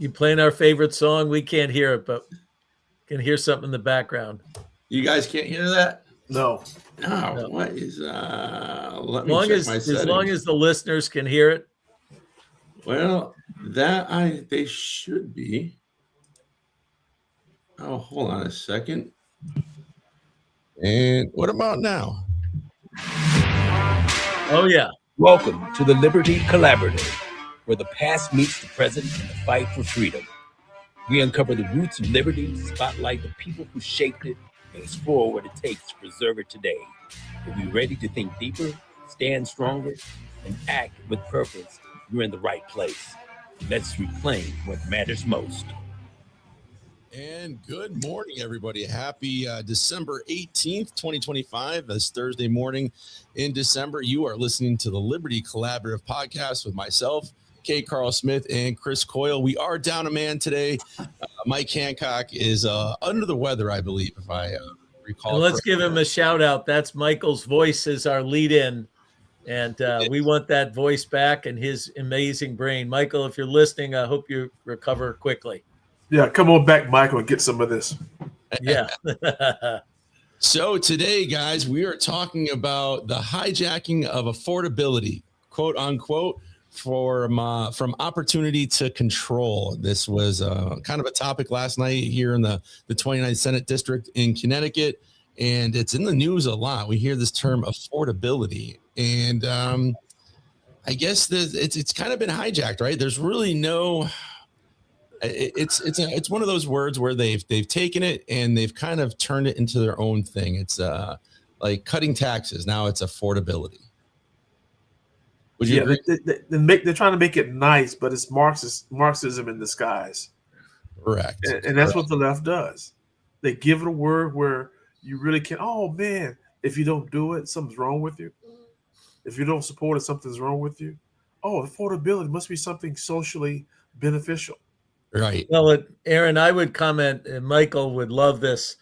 You playing our favorite song? We can't hear it, but can hear something in the background. You guys can't hear that? No. No. What is let me Long check as my as settings. long as the listeners can hear it. Well, they should be. Oh, hold on a second. And what about now? Oh yeah. Welcome to the Liberty Collaborative, where the past meets the present in the fight for freedom. We uncover the roots of liberty, spotlight the people who shaped it, and explore what it takes to preserve it today. If you're ready to think deeper, stand stronger, and act with purpose, you're in the right place. Let's reclaim what matters most. And good morning, everybody. Happy December 18th, 2025. This Thursday morning in December. You are listening to the Liberty Collaborative podcast with myself, K. Carl Smith, and Chris Coyle. We are down a man today. Mike Hancock is under the weather, I believe, if I recall. And let's give him a shout out. That's Michael's voice as our lead in. And we want that voice back and his amazing brain. Michael, if you're listening, I hope you recover quickly. Yeah, come on back, Michael, and get some of this. Yeah. So today, guys, we are talking about the hijacking of affordability, quote unquote, from opportunity to control. This was kind of a topic last night here in the 29th Senate District in Connecticut, and it's in the news a lot. We hear this term affordability, and I guess it's kind of been hijacked, right? There's really no. It's one of those words where they've taken it and they've kind of turned it into their own thing. It's like cutting taxes. Now it's affordability. Would you agree? They're trying to make it nice, but it's Marxism in disguise. Correct. And that's what the left does. They give it a word where you really can't. Oh man, if you don't do it, something's wrong with you. If you don't support it, something's wrong with you. Oh, affordability must be something socially beneficial. Right. Well, Aaron, I would comment, and Michael would love this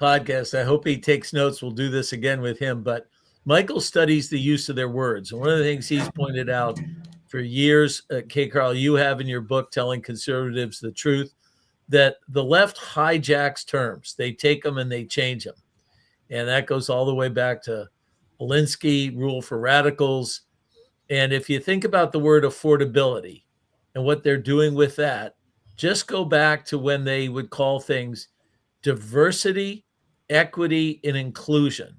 podcast. I hope he takes notes. We'll do this again with him. But Michael studies the use of their words. And one of the things he's pointed out for years, K. Carl, you have in your book, Telling Conservatives the Truth, that the left hijacks terms. They take them and they change them. And that goes all the way back to Alinsky, Rule for Radicals. And if you think about the word affordability and what they're doing with that, just go back to when they would call things diversity, equity, and inclusion.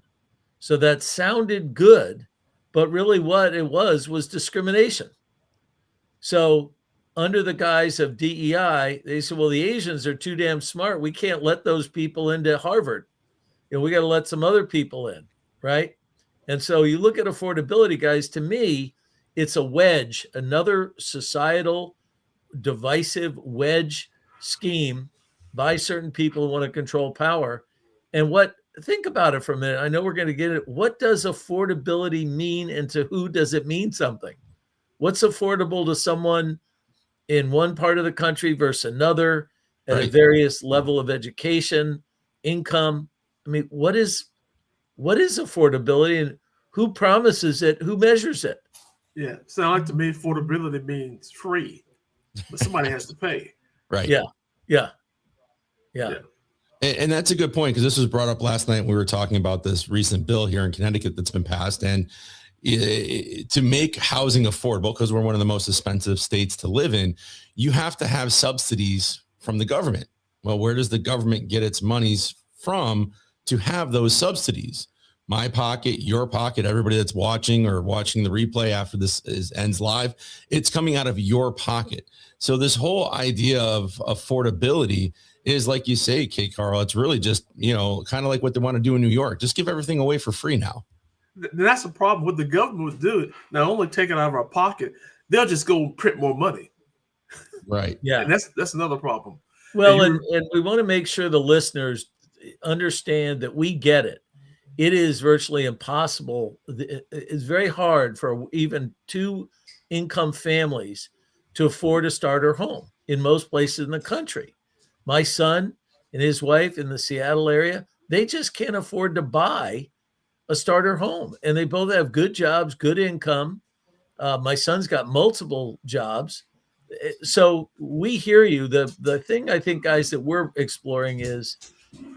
So that sounded good, but really what it was discrimination. So under the guise of DEI, they said, well, the Asians are too damn smart. We can't let those people into Harvard. We got to let some other people in, right? And so you look at affordability, guys, to me, it's a wedge, another societal divisive wedge scheme by certain people who want to control power. And think about it for a minute. I know we're going to get it. What does affordability mean, and to who does it mean something? What's affordable to someone in one part of the country versus another at a various level of education, income? I mean, what is affordability, and who promises it? Who measures it? Yeah. Sound like to me affordability means free. But somebody has to pay. Right. Yeah. And that's a good point, because this was brought up last night. We were talking about this recent bill here in Connecticut that's been passed. And to make housing affordable, because we're one of the most expensive states to live in, you have to have subsidies from the government. Well, where does the government get its monies from to have those subsidies? My pocket, your pocket, everybody that's watching the replay after this ends live, it's coming out of your pocket. So this whole idea of affordability is, like you say, K. Carl, it's really just, kind of like what they want to do in New York. Just give everything away for free now. That's the problem. What the government would do, not only take it out of our pocket, they'll just go print more money. Right. Yeah. And that's another problem. Well, and we want to make sure the listeners understand that we get it. It is virtually impossible. It's very hard for even two income families to afford a starter home in most places in the country. My son and his wife in the Seattle area, they just can't afford to buy a starter home. And they both have good jobs, good income. My son's got multiple jobs. So we hear you. The thing I think, guys, that we're exploring is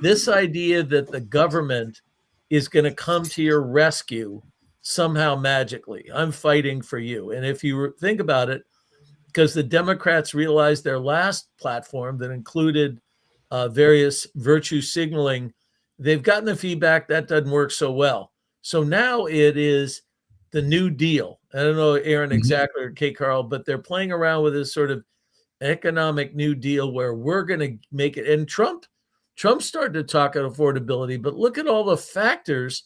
this idea that the government is going to come to your rescue somehow magically. I'm fighting for you. And if you think about it, because the Democrats realized their last platform that included various virtue signaling, they've gotten the feedback that doesn't work so well. So now it is the New Deal. I don't know, Aaron, exactly, or K. Carl, but they're playing around with this sort of economic New Deal where we're going to make it. And Trump started to talk about affordability, but look at all the factors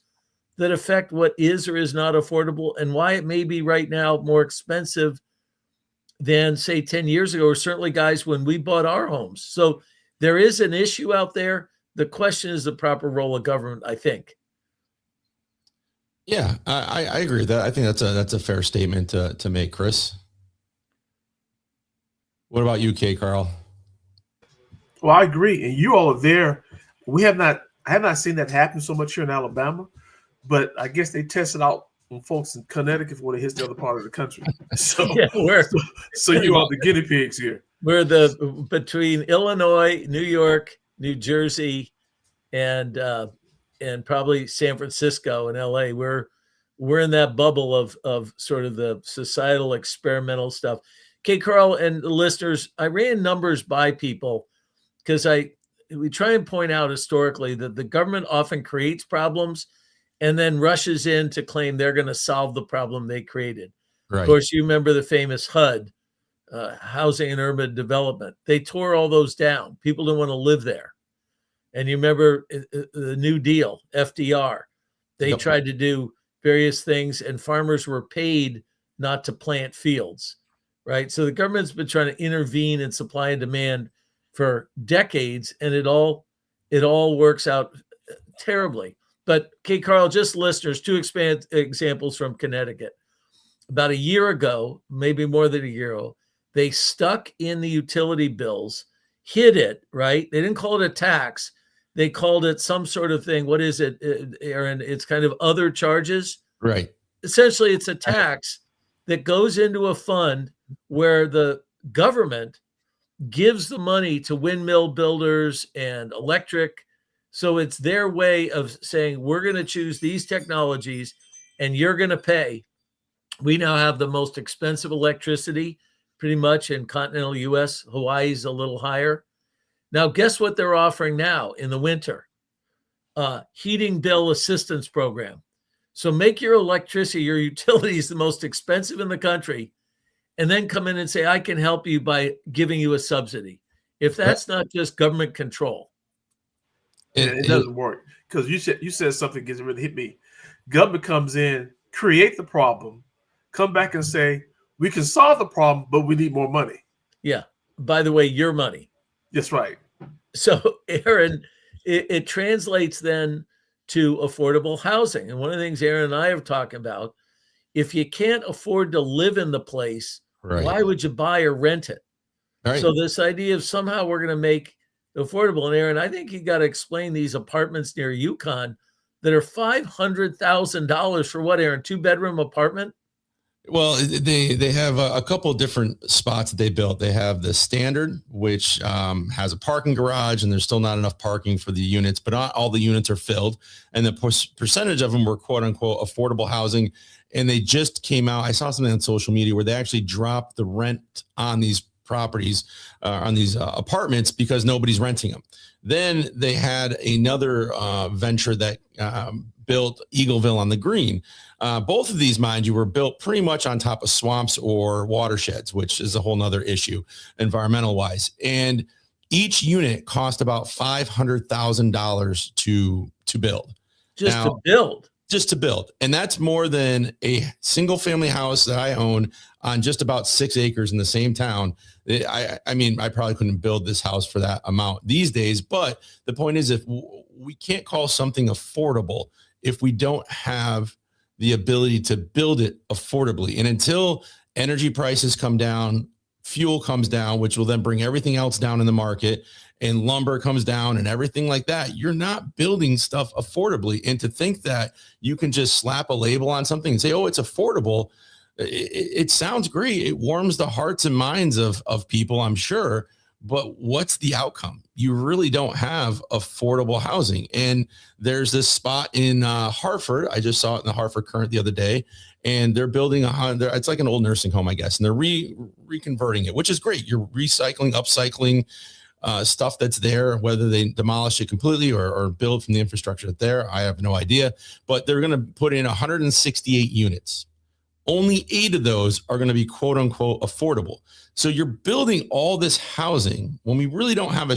that affect what is or is not affordable and why it may be right now more expensive than, say, 10 years ago, or certainly, guys, when we bought our homes. So there is an issue out there. The question is the proper role of government, I think. Yeah, I agree with that. I think that's a fair statement to make, Chris. What about you, K. Carl? Well, I agree, and you all are there. I have not seen that happen so much here in Alabama, but I guess they tested out on folks in Connecticut when it hits the other part of the country. So, Yeah, so you are the guinea pigs here. We're between Illinois, New York, New Jersey, and probably San Francisco and LA. We're in that bubble of sort of the societal experimental stuff. Okay, Carl and the listeners, I ran numbers by people because we try and point out historically that the government often creates problems and then rushes in to claim they're going to solve the problem they created. Right. Of course, you remember the famous HUD, Housing and Urban Development. They tore all those down. People didn't want to live there. And you remember the New Deal, FDR. They tried to do various things, and farmers were paid not to plant fields, right? So the government's been trying to intervene in supply and demand for decades, and it all works out terribly. But, okay, Carl, just listeners, two examples from Connecticut. About a year ago, maybe more than a year ago, they stuck in the utility bills, hid it, right? They didn't call it a tax. They called it some sort of thing. What is it, Aaron? It's kind of other charges. Right. Essentially, it's a tax that goes into a fund where the government gives the money to windmill builders and electric. So it's their way of saying, we're going to choose these technologies and you're going to pay. We now have the most expensive electricity pretty much in continental US. Hawaii's a little higher. Now, guess what they're offering now in the winter? Heating bill assistance program. So make your electricity, your utilities the most expensive in the country, and then come in and say, I can help you by giving you a subsidy. If that's not just government control. It doesn't work, because you said something that really hit me. Government comes in, create the problem, come back and say, we can solve the problem, but we need more money. Yeah. By the way, your money. That's right. So, Aaron, it translates then to affordable housing. And one of the things Aaron and I have talked about, if you can't afford to live in the place, why would you buy or rent it? Right. So this idea of somehow we're going to make it affordable. And Aaron, I think you got to explain these apartments near Yukon that are $500,000 for what, Aaron? 2-bedroom apartment? Well, they have a couple of different spots that they built. They have the standard, which has a parking garage, and there's still not enough parking for the units, but not all the units are filled. And the percentage of them were quote unquote affordable housing. And they just came out. I saw something on social media where they actually dropped the rent on these properties, on these apartments, because nobody's renting them. Then they had another venture that built Eagleville on the Green. Both of these, mind you, were built pretty much on top of swamps or watersheds, which is a whole nother issue environmental wise. And each unit cost about $500,000 to build. Just to build. And that's more than a single family house that I own on just about 6 acres in the same town. I mean, I probably couldn't build this house for that amount these days. But the point is, if we can't call something affordable if we don't have the ability to build it affordably. And until energy prices come down, fuel comes down, which will then bring everything else down in the market, and lumber comes down and everything like that, you're not building stuff affordably. And to think that you can just slap a label on something and say, oh, it's affordable, it sounds great. It warms the hearts and minds of people, I'm sure. But what's the outcome? You really don't have affordable housing. And there's this spot in Hartford. I just saw it in the Hartford Current the other day, and they're building it's like an old nursing home, I guess, and they're reconverting it, which is great. You're recycling, upcycling stuff that's there, whether they demolish it completely or build from the infrastructure that's there. I have no idea, but they're going to put in 168 units. Only 8 of those are going to be quote unquote affordable. So you're building all this housing when we really don't have a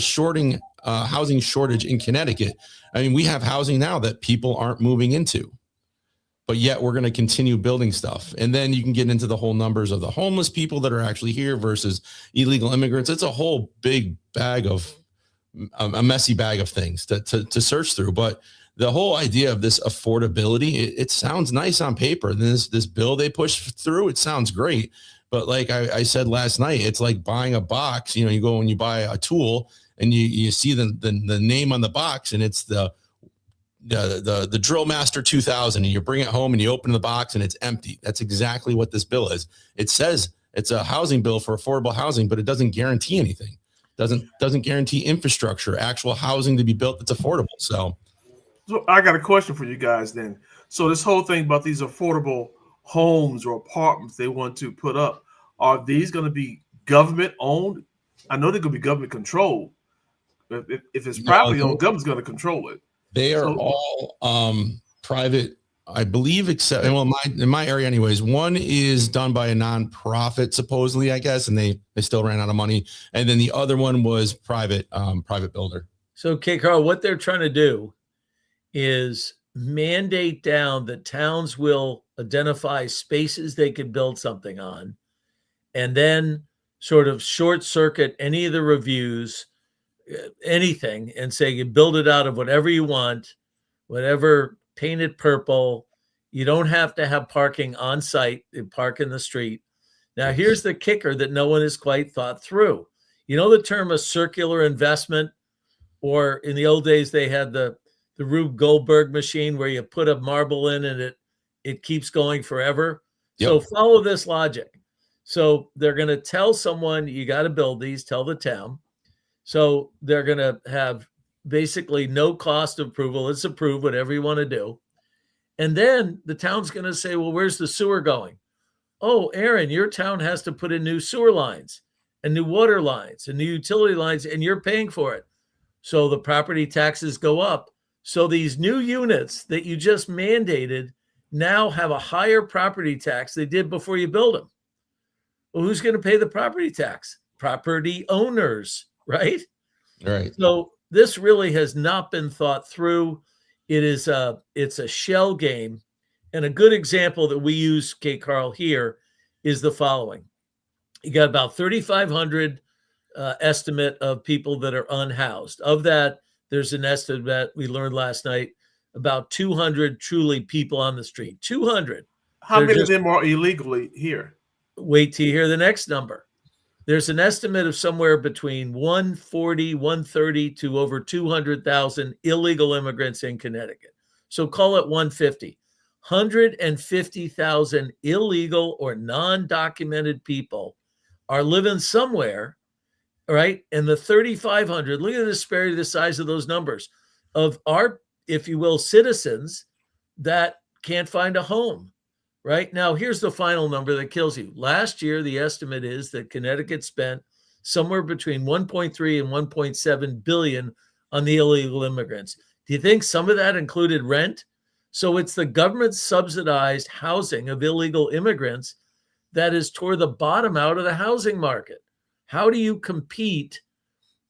housing shortage in Connecticut. I mean, we have housing now that people aren't moving into, but yet we're going to continue building stuff. And then you can get into the whole numbers of the homeless people that are actually here versus illegal immigrants. It's a whole big bag of a messy bag of things to search through. But the whole idea of this affordability, it sounds nice on paper. This bill they push through, it sounds great. But like I said last night, it's like buying a box. You know, you go and you buy a tool and you see the name on the box, and it's the Drill Master 2000, and you bring it home and you open the box and it's empty. That's exactly what this bill is. It says it's a housing bill for affordable housing, but it doesn't guarantee anything. Doesn't guarantee infrastructure, actual housing to be built that's affordable. So I got a question for you guys then. So this whole thing about these affordable homes or apartments they want to put up, are these going to be government owned? I know they're going to be government controlled. If it's privately owned, government's going to control it. They are all private, I believe, except, well, in my area anyways. One is done by a nonprofit, supposedly, I guess, and they still ran out of money. And then the other one was private builder. So, Carl, what they're trying to do is mandate down that towns will identify spaces they could build something on, and then sort of short circuit any of the reviews, anything, and say you build it out of whatever you want, whatever, paint it purple. You don't have to have parking on site. You park in the street. Now, here's the kicker that no one has quite thought through. You know the term a circular investment, or in the old days they had the Rube Goldberg machine where you put a marble in and it keeps going forever. Yep. So follow this logic. So they're going to tell someone, you got to build these, tell the town. So they're going to have basically no cost of approval. It's approved, whatever you want to do. And then the town's going to say, well, where's the sewer going? Oh, Aaron, your town has to put in new sewer lines and new water lines and new utility lines, and you're paying for it. So the property taxes go up. So these new units that you just mandated now have a higher property tax they did before you build them. Well, who's going to pay the property tax? Property owners, right? Right. So this really has not been thought through. It's a shell game. And a good example that we use, Carl, here is the following. You got about 3,500 estimate of people that are unhoused. Of that, there's an estimate we learned last night, about 200 truly people on the street. 200. How many of them are illegally here? Wait till you hear the next number. There's an estimate of somewhere between 140, 130 to over 200,000 illegal immigrants in Connecticut. So call it 150. 150,000 illegal or non-documented people are living somewhere, right? And the 3,500, look at the disparity, the size of those numbers of our, if you will, citizens that can't find a home. Right now, here's the final number that kills you. Last year, the estimate is that Connecticut spent somewhere between 1.3 and 1.7 billion on the illegal immigrants. Do you think some of that included rent? So it's the government subsidized housing of illegal immigrants that is toward the bottom out of the housing market. How do you compete?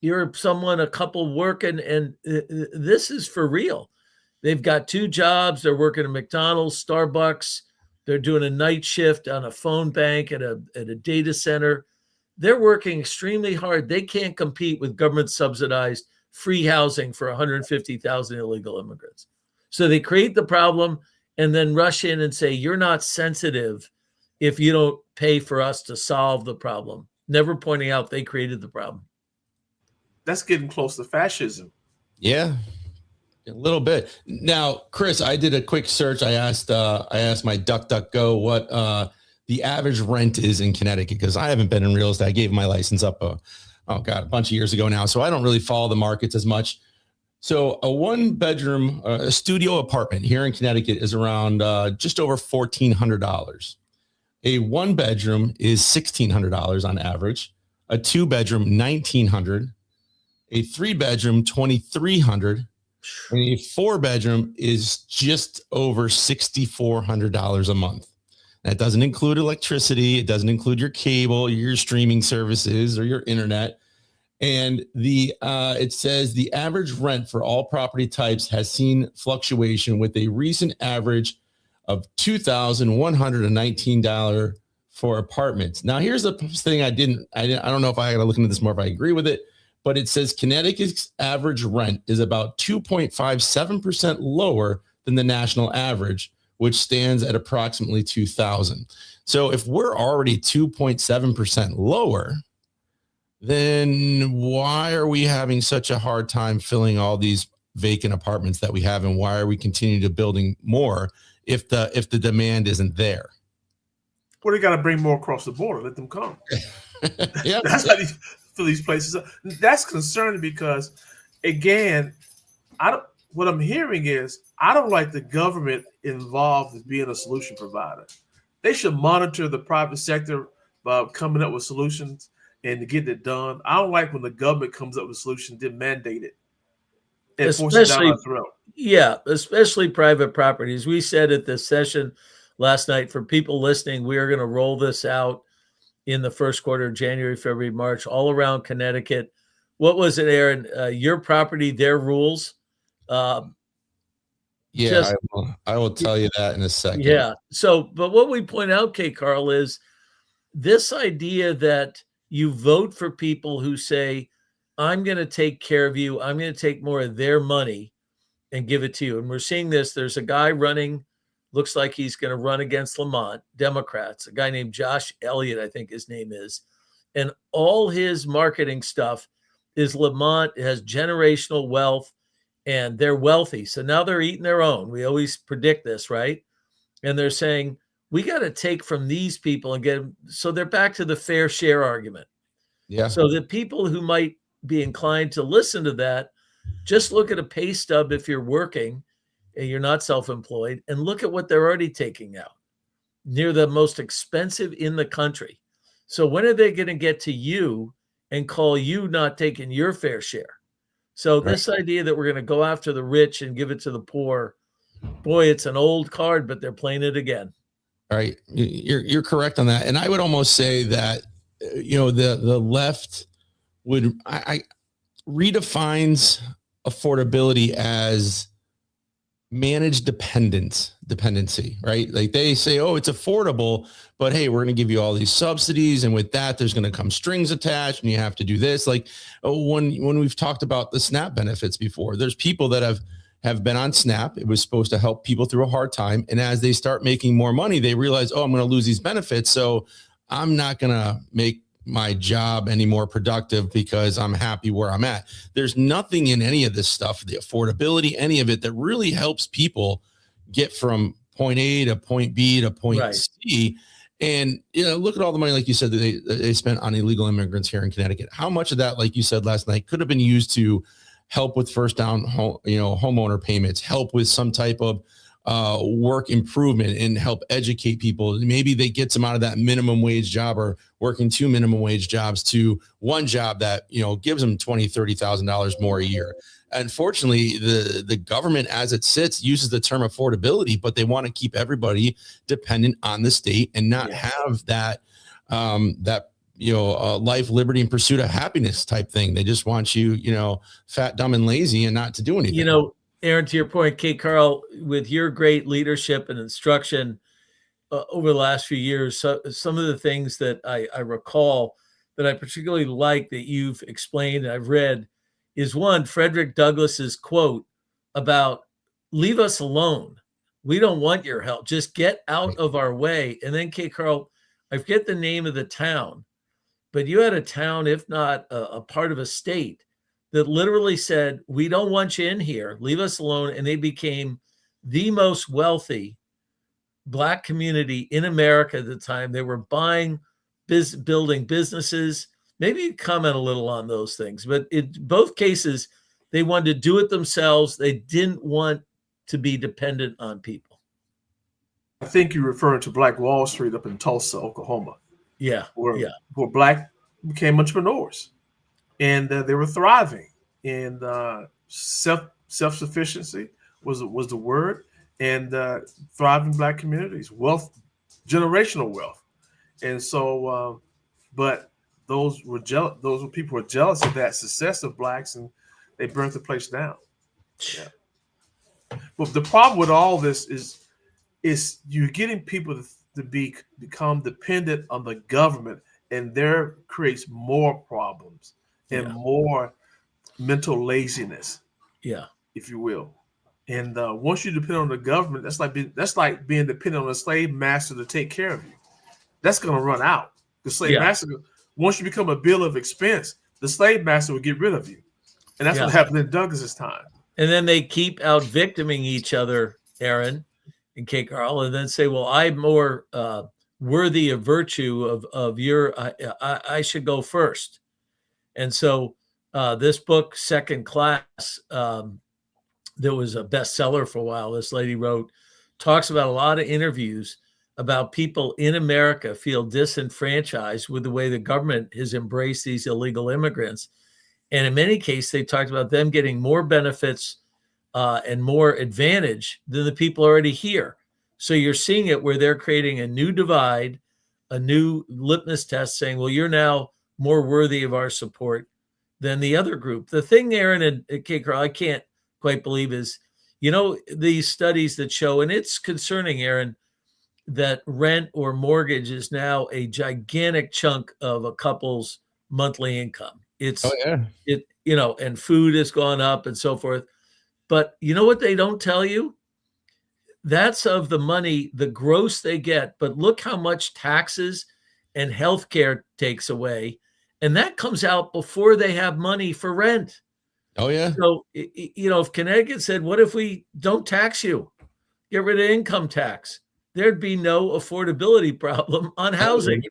You're someone, a couple working, and this is for real. They've got 2 jobs. They're working at McDonald's, Starbucks. They're doing a night shift on a phone bank at a data center. They're working extremely hard. They can't compete with government subsidized free housing for 150,000 illegal immigrants. So they create the problem and then rush in and say, you're not sensitive if you don't pay for us to solve the problem, never pointing out they created the problem. That's getting close to fascism. Yeah. A little bit. Now, Chris, I did a quick search. I asked my DuckDuckGo what the average rent is in Connecticut, because I haven't been in real estate. I gave my license up a bunch of years ago now, so I don't really follow the markets as much. So a one bedroom, a studio apartment here in Connecticut is around just over $1,400. A one bedroom is $1,600 on average. A two bedroom, $1,900. A three bedroom, $2,300. And a four bedroom is just over $6,400 a month. That doesn't include electricity. It doesn't include your cable, your streaming services, or your internet. And it says the average rent for all property types has seen fluctuation, with a recent average of $2,119 for apartments. Now, here's the thing I don't know if I got to look into this more if I agree with it, but it says Connecticut's average rent is about 2.57% lower than the national average, which stands at approximately $2,000. So if we're already 2.7% lower, then why are we having such a hard time filling all these vacant apartments that we have, and why are we continuing to building more if the demand isn't there? Well, they got to bring more across the border. Let them come. Yeah, That's how these fill these places up. That's concerning because, again, what I'm hearing is I don't like the government involved in being a solution provider. They should monitor the private sector by coming up with solutions and to get it done. I don't like when the government comes up with solutions, then mandate it and force it down our throat. Yeah, especially private properties. We said at this session last night, for people listening, we are going to roll this out in the first quarter, January, February, March, all around Connecticut. What was it, Aaron? Your property, their rules. Yeah, I will tell you that in a second. Yeah. So, but what we point out, K. Carl, is this idea that you vote for people who say, I'm going to take care of you. I'm going to take more of their money and give it to you. And we're seeing this. There's a guy running, looks like he's going to run against Lamont, Democrats, a guy named Josh Elliott, I think his name is. And all his marketing stuff is Lamont has generational wealth and they're wealthy. So now they're eating their own. We always predict this, right? And they're saying, we got to take from these people and get them. So they're back to the fair share argument. Yeah. So the people who might be inclined to listen to that, just look at a pay stub if you're working and you're not self-employed, and look at what they're already taking out, near the most expensive in the country. So when are they going to get to you and call you not taking your fair share? So this idea that we're going to go after the rich and give it to the poor, boy, it's an old card, but they're playing it again. All right. You're correct on that. And I would almost say that, the left would, redefines affordability as managed dependency, right? Like they say, oh, it's affordable, but hey, we're going to give you all these subsidies. And with that, there's going to come strings attached and you have to do this. Like when we've talked about the SNAP benefits before, there's people that have been on SNAP. It was supposed to help people through a hard time. And as they start making more money, they realize, oh, I'm going to lose these benefits. So I'm not going to make my job any more productive because I'm happy where I'm at. There's nothing in any of this stuff, the affordability, any of it, that really helps people get from point A to point B to point C. And, look at all the money, like you said, that they spent on illegal immigrants here in Connecticut. How much of that, like you said last night, could have been used to help with first down home, homeowner payments, help with some type of work improvement, and help educate people. Maybe they get some out of that minimum wage job or working two minimum wage jobs to one job that, gives them $20,000, $30,000 more a year. Unfortunately, the government as it sits uses the term affordability, but they want to keep everybody dependent on the state and not have that, life, liberty, and pursuit of happiness type thing. They just want you, fat, dumb, and lazy and not to do anything. Aaron, to your point, Kate Carl, with your great leadership and instruction over the last few years, some of the things that I recall that I particularly like that you've explained and I've read is one, Frederick Douglass's quote about leave us alone. We don't want your help. Just get out of our way. And then, Kate Carl, I forget the name of the town, but you had a town, if not a part of a state, that literally said, we don't want you in here, leave us alone. And they became the most wealthy Black community in America at the time. They were building businesses. Maybe you comment a little on those things, but in both cases, they wanted to do it themselves. They didn't want to be dependent on people. I think you're referring to Black Wall Street up in Tulsa, Oklahoma. Yeah, where Black became entrepreneurs, and they were thriving. And self-sufficiency was the word, and thriving Black communities, wealth, generational wealth. And so, but those were jealous. Those were people who were jealous of that success of Blacks, and they burnt the place down. Yeah. But the problem with all this is you're getting people to become dependent on the government, and there creates more problems and more mental laziness, if you will. And once you depend on the government, that's like being dependent on a slave master to take care of you. That's going to run out. The slave master, once you become a bill of expense, the slave master will get rid of you, and that's what happened in Douglas's time. And then they keep out victiming each other, Aaron and K. Carl, and then say, well, I'm more worthy of virtue of your, I should go first. And so this book, Second Class, that was a bestseller for a while, this lady wrote, talks about a lot of interviews about people in America feel disenfranchised with the way the government has embraced these illegal immigrants. And in many cases, they talked about them getting more benefits and more advantage than the people already here. So you're seeing it where they're creating a new divide, a new litmus test saying, well, you're now more worthy of our support than the other group. The thing, Aaron and Kate Carl, I can't quite believe is, these studies that show, and it's concerning, Aaron, that rent or mortgage is now a gigantic chunk of a couple's monthly income. It's, and food has gone up and so forth. But you know what they don't tell you? That's of the money, the gross they get. But look how much taxes and healthcare takes away. And that comes out before they have money for rent. Oh, yeah. So, if Connecticut said, what if we don't tax you? Get rid of income tax. There'd be no affordability problem on housing.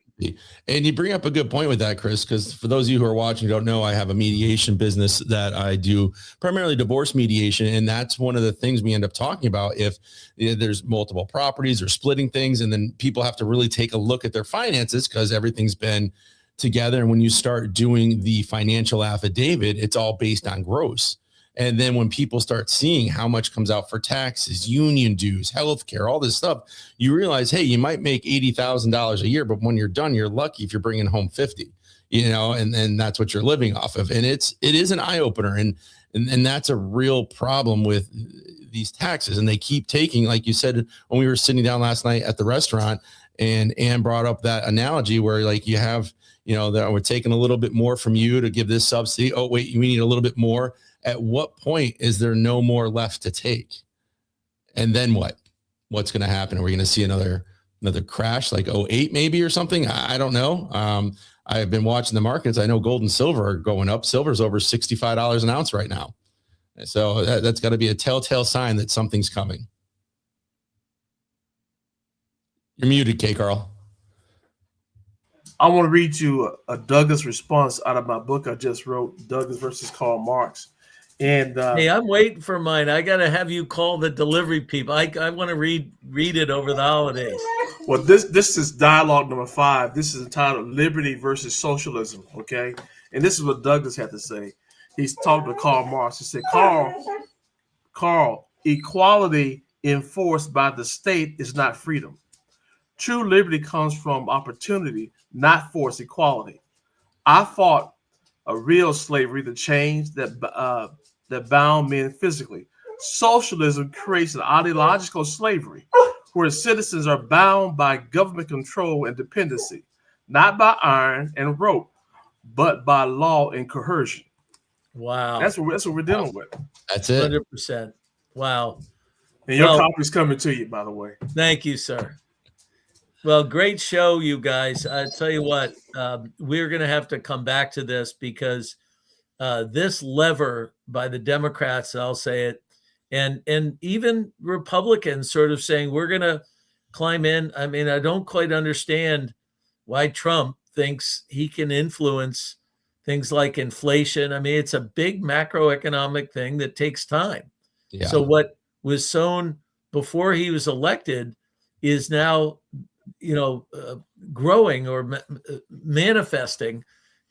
And you bring up a good point with that, Chris, because for those of you who are watching, don't know, I have a mediation business that I do primarily divorce mediation. And that's one of the things we end up talking about. If there's multiple properties or splitting things, and then people have to really take a look at their finances because everything's been together. And when you start doing the financial affidavit, it's all based on gross. And then when people start seeing how much comes out for taxes, union dues, healthcare, all this stuff, you realize, hey, you might make $80,000 a year, but when you're done, you're lucky if you're bringing home 50, and that's what you're living off of. And it is an eye opener. And that's a real problem with these taxes. And they keep taking, like you said, when we were sitting down last night at the restaurant, and Ann brought up that analogy where like you have, that we're taking a little bit more from you to give this subsidy. Oh, wait, we need a little bit more. At what point is there no more left to take? And then what? What's going to happen? Are we going to see another crash like 2008 maybe or something? I don't know. I've been watching the markets. I know gold and silver are going up. Silver's over $65 an ounce right now. So that's got to be a telltale sign that something's coming. You're muted, K. Carl. I want to read you a Douglas response out of my book I just wrote, Douglas versus Karl Marx. And hey, I'm waiting for mine. I got to have you call the delivery people. I want to read it over the holidays. Well, this is dialogue number 5. This is entitled Liberty versus Socialism. Okay. And this is what Douglas had to say. He's talking to Karl Marx. He said, Karl, equality enforced by the state is not freedom. True liberty comes from opportunity, not forced equality. I fought a real slavery, the chains that bound men physically. Socialism creates an ideological slavery where citizens are bound by government control and dependency, not by iron and rope, but by law and coercion. Wow. That's what we're dealing with. That's it. 100%. Wow. And your copy's coming to you, by the way. Thank you, sir. Well, great show, you guys. I tell you what, we're going to have to come back to this because this lever by the Democrats, I'll say it, and even Republicans sort of saying we're going to climb in. I mean, I don't quite understand why Trump thinks he can influence things like inflation. I mean, it's a big macroeconomic thing that takes time. Yeah. So what was sown before he was elected is now, growing or manifesting.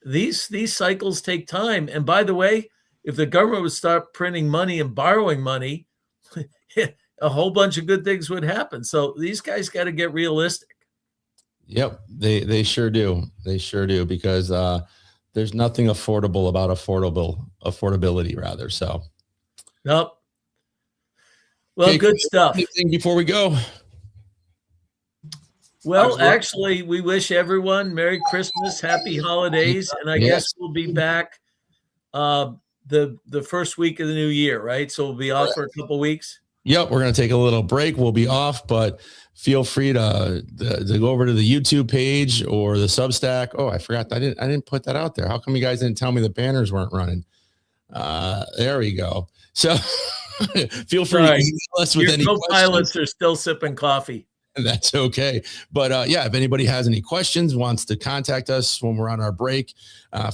These cycles take time. And by the way, if the government would start printing money and borrowing money, a whole bunch of good things would happen. So these guys got to get realistic. Yep, they sure do. They sure do, because there's nothing affordable about affordability rather. So, Nope. Well, okay, good stuff. Anything before we go? Well, actually, we wish everyone Merry Christmas, Happy Holidays, and I guess we'll be back the first week of the new year, right? So we'll be off for a couple weeks. Yep, we're going to take a little break. We'll be off, but feel free to go over to the YouTube page or the Substack. Oh, I forgot. I didn't put that out there. How come you guys didn't tell me the banners weren't running? There we go. So feel free to email us with any questions. Co-pilots are still sipping coffee. That's okay. But yeah, if anybody has any questions, wants to contact us when we're on our break,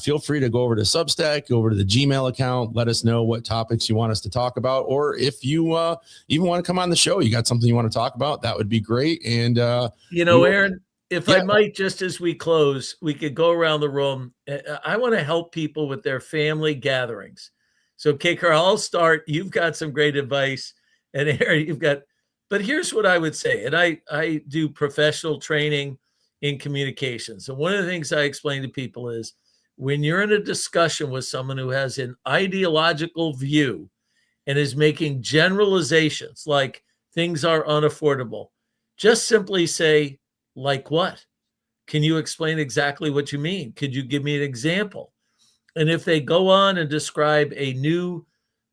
feel free to go over to Substack, go over to the Gmail account, let us know what topics you want us to talk about. Or if you even want to come on the show, you got something you want to talk about, that would be great. And, Aaron, if I might, just as we close, we could go around the room. I want to help people with their family gatherings. So, Carl, I'll start. You've got some great advice. And Aaron, but here's what I would say. And I do professional training in communications. And one of the things I explain to people is when you're in a discussion with someone who has an ideological view and is making generalizations like things are unaffordable, just simply say, like what? Can you explain exactly what you mean? Could you give me an example? And if they go on and describe a new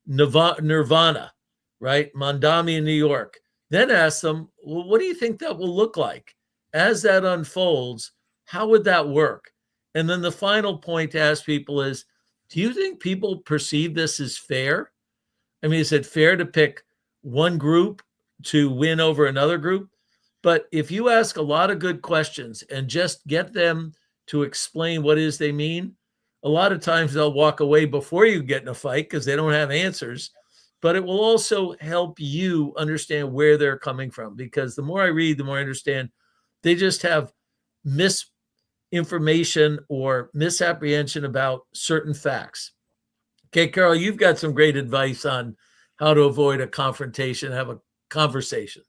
Nirvana, right? Mondami in New York, then ask them, well, what do you think that will look like? As that unfolds, how would that work? And then the final point to ask people is, do you think people perceive this as fair? I mean, is it fair to pick one group to win over another group? But if you ask a lot of good questions and just get them to explain what it is they mean, a lot of times they'll walk away before you get in a fight because they don't have answers. But it will also help you understand where they're coming from, because the more I read, the more I understand they just have misinformation or misapprehension about certain facts. Okay, Carol, you've got some great advice on how to avoid a confrontation, have a conversation.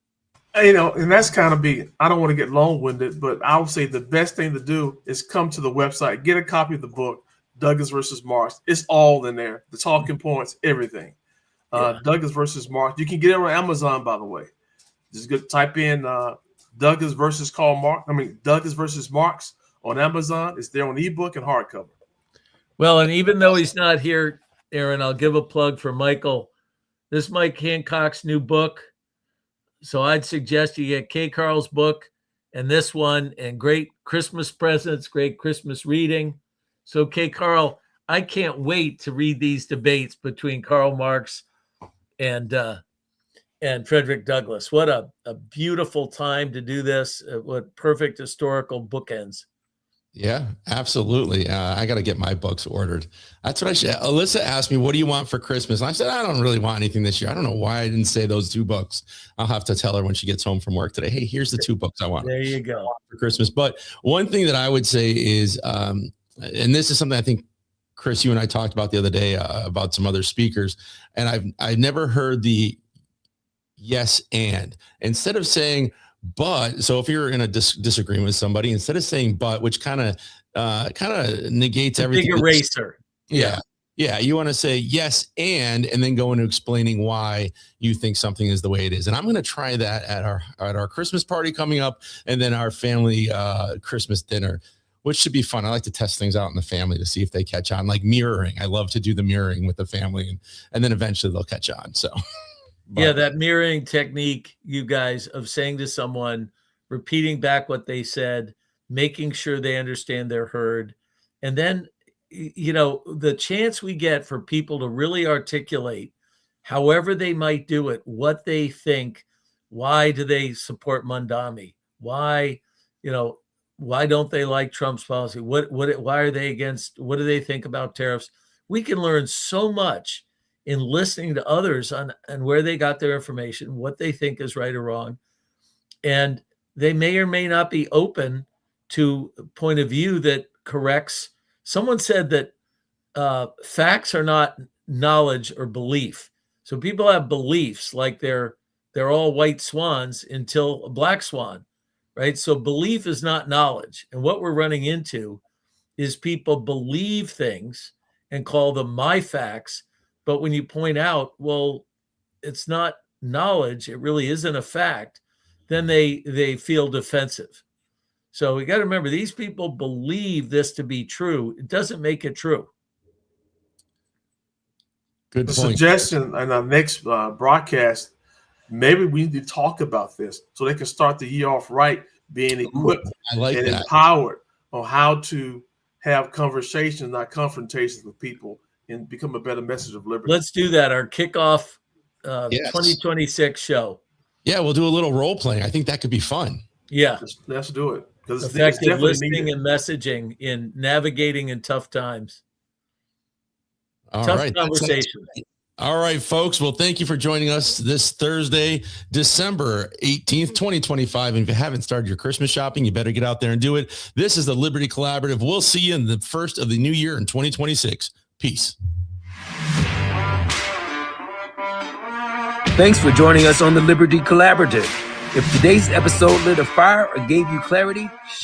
And that's kind of I don't want to get long-winded, but I would say the best thing to do is come to the website, get a copy of the book, Douglass versus Marx. It's all in there, the talking points, everything. Douglass versus Marx. You can get it on Amazon, by the way. Just go type in Douglass versus Douglass versus Marx on Amazon. It's there on ebook and hardcover. Well, and even though he's not here, Aaron, I'll give a plug for Michael. This is Mike Hancock's new book. So I'd suggest you get K. Carl's book and this one, and great Christmas presents, great Christmas reading. So K. Carl, I can't wait to read these debates between Karl Marx and Frederick Douglass. What a beautiful time to do this. What perfect historical bookends. Yeah, absolutely. I got to get my books ordered. That's what I should. Alyssa asked me, what do you want for Christmas? And I said, I don't really want anything this year. I don't know why I didn't say those 2 books. I'll have to tell her when she gets home from work today. Hey, here's the 2 books I want. There you go. For Christmas. But one thing that I would say is, and this is something I think, Chris, you and I talked about the other day about some other speakers, and I've never heard the yes and. Instead of saying but, so if you're in a disagreement with somebody, instead of saying but, which kind of negates everything. Big eraser. Yeah. You want to say yes and then go into explaining why you think something is the way it is. And I'm going to try that at our Christmas party coming up, and then our family Christmas dinner, which should be fun. I like to test things out in the family to see if they catch on, like mirroring. I love to do the mirroring with the family, and then eventually they'll catch on. So, yeah, that mirroring technique, you guys, of saying to someone, repeating back what they said, making sure they understand they're heard. And then, the chance we get for people to really articulate, however they might do it, what they think Why do they support Mondami? Why, why don't they like Trump's policy? Why are they against? What do they think about tariffs? We can learn so much in listening to others on where they got their information, what they think is right or wrong. And they may or may not be open to a point of view that corrects. Someone said that facts are not knowledge or belief. So people have beliefs like they're all white swans until a black swan, right? So belief is not knowledge. And what we're running into is people believe things and call them my facts. But when you point out, well, it's not knowledge, it really isn't a fact, then they feel defensive. So we got to remember, these people believe this to be true. It doesn't make it true. Good The point. suggestion in our next broadcast, maybe we need to talk about this so they can start the year off right, being equipped I like and that. empowered on how to have conversations, not confrontations with people, and become a better message of liberty. Let's do that. Our kickoff Yes. 2026 show. Yeah, we'll do a little role playing. I think that could be fun. Yeah. Let's do it. Because Effective listening and messaging in navigating in tough times. All Tough right. conversation. All right, folks. Well, thank you for joining us this Thursday, December 18th, 2025. And if you haven't started your Christmas shopping, you better get out there and do it. This is the Liberty Collaborative. We'll see you in the first of the new year in 2026. Peace. Thanks for joining us on the Liberty Collaborative. If today's episode lit a fire or gave you clarity, share